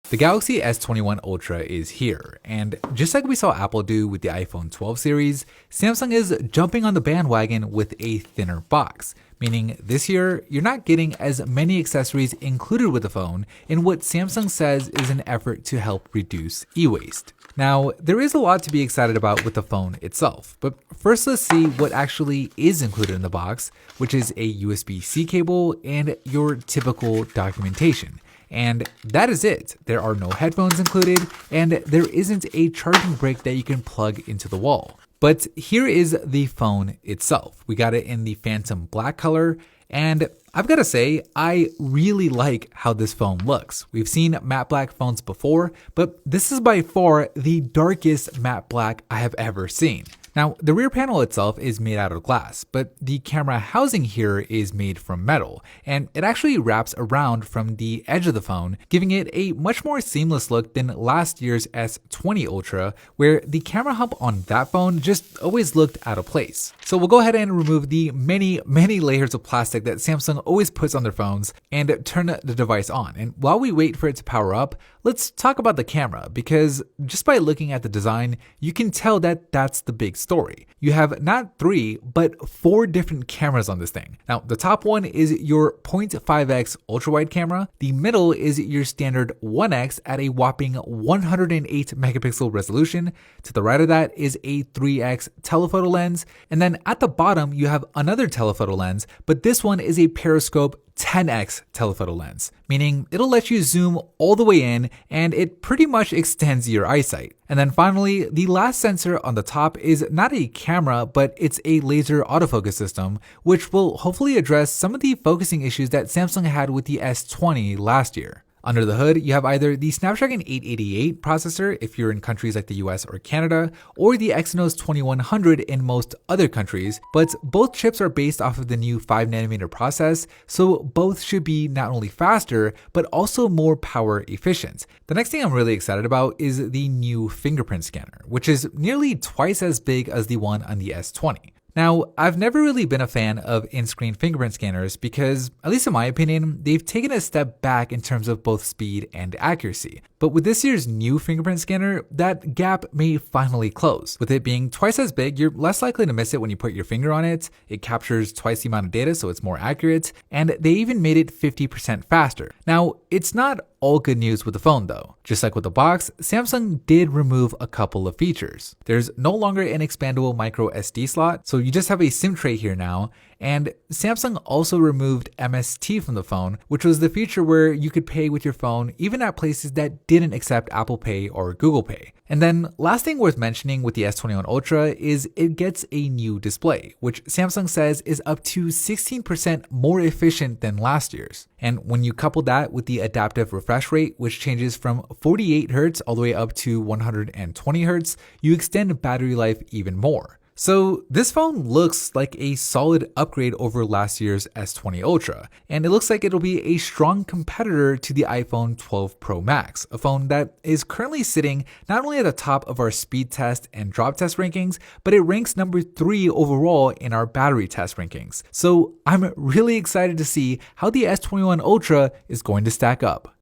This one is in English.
The Galaxy S21 Ultra is here, and just like we saw Apple do with the iPhone 12 series, Samsung is jumping on the bandwagon with a thinner box, meaning this year you're not getting as many accessories included with the phone in what Samsung says is an effort to help reduce e-waste. Now, there is a lot to be excited about with the phone itself, but first let's see what actually is included in the box, which is a USB-C cable and your typical documentation. And that is it. There are no headphones included, and there isn't a charging brick that you can plug into the wall. But here is the phone itself. We got it in the Phantom Black color, and I've got to say, I really like how this phone looks. We've seen matte black phones before, but this is by far the darkest matte black I have ever seen. Now, the rear panel itself is made out of glass, but the camera housing here is made from metal, and it actually wraps around from the edge of the phone, giving it a much more seamless look than last year's S20 Ultra, where the camera hub on that phone just always looked out of place. So we'll go ahead and remove the many layers of plastic that Samsung always puts on their phones and turn the device on. And while we wait for it to power up, let's talk about the camera, because just by looking at the design, you can tell that that's the big story. You have not 3, but 4 different cameras on this thing. Now, the top one is your 0.5x ultra-wide camera. The middle is your standard 1x at a whopping 108 megapixel resolution. To the right of that is a 3x telephoto lens. And then at the bottom, you have another telephoto lens, but this one is a periscope 10x telephoto lens, meaning it'll let you zoom all the way in and it pretty much extends your eyesight. And then finally, the last sensor on the top is not a camera, but it's a laser autofocus system, which will hopefully address some of the focusing issues that Samsung had with the S20 last year. Under the hood, you have either the Snapdragon 888 processor if you're in countries like the US or Canada, or the Exynos 2100 in most other countries, but both chips are based off of the new 5nm process, so both should be not only faster, but also more power efficient. The next thing I'm really excited about is the new fingerprint scanner, which is nearly twice as big as the one on the S20. Now, I've never really been a fan of in-screen fingerprint scanners because, at least in my opinion, they've taken a step back in terms of both speed and accuracy. But with this year's new fingerprint scanner, that gap may finally close. With it being twice as big, you're less likely to miss it when you put your finger on it. It captures twice the amount of data, so it's more accurate, and they even made it 50% faster. Now, it's not all good news with the phone though. Just like with the box, Samsung did remove a couple of features. There's no longer an expandable micro SD slot, so you just have a SIM tray here now, and Samsung also removed MST from the phone, which was the feature where you could pay with your phone even at places that didn't accept Apple Pay or Google Pay. And then last thing worth mentioning with the S21 Ultra is it gets a new display, which Samsung says is up to 16% more efficient than last year's. And when you couple that with the adaptive refresh rate, which changes from 48 Hz all the way up to 120 Hz, you extend battery life even more. So this phone looks like a solid upgrade over last year's S20 Ultra, and it looks like it'll be a strong competitor to the iPhone 12 Pro Max, a phone that is currently sitting not only at the top of our speed test and drop test rankings, but it ranks number 3 overall in our battery test rankings. So I'm really excited to see how the S21 Ultra is going to stack up.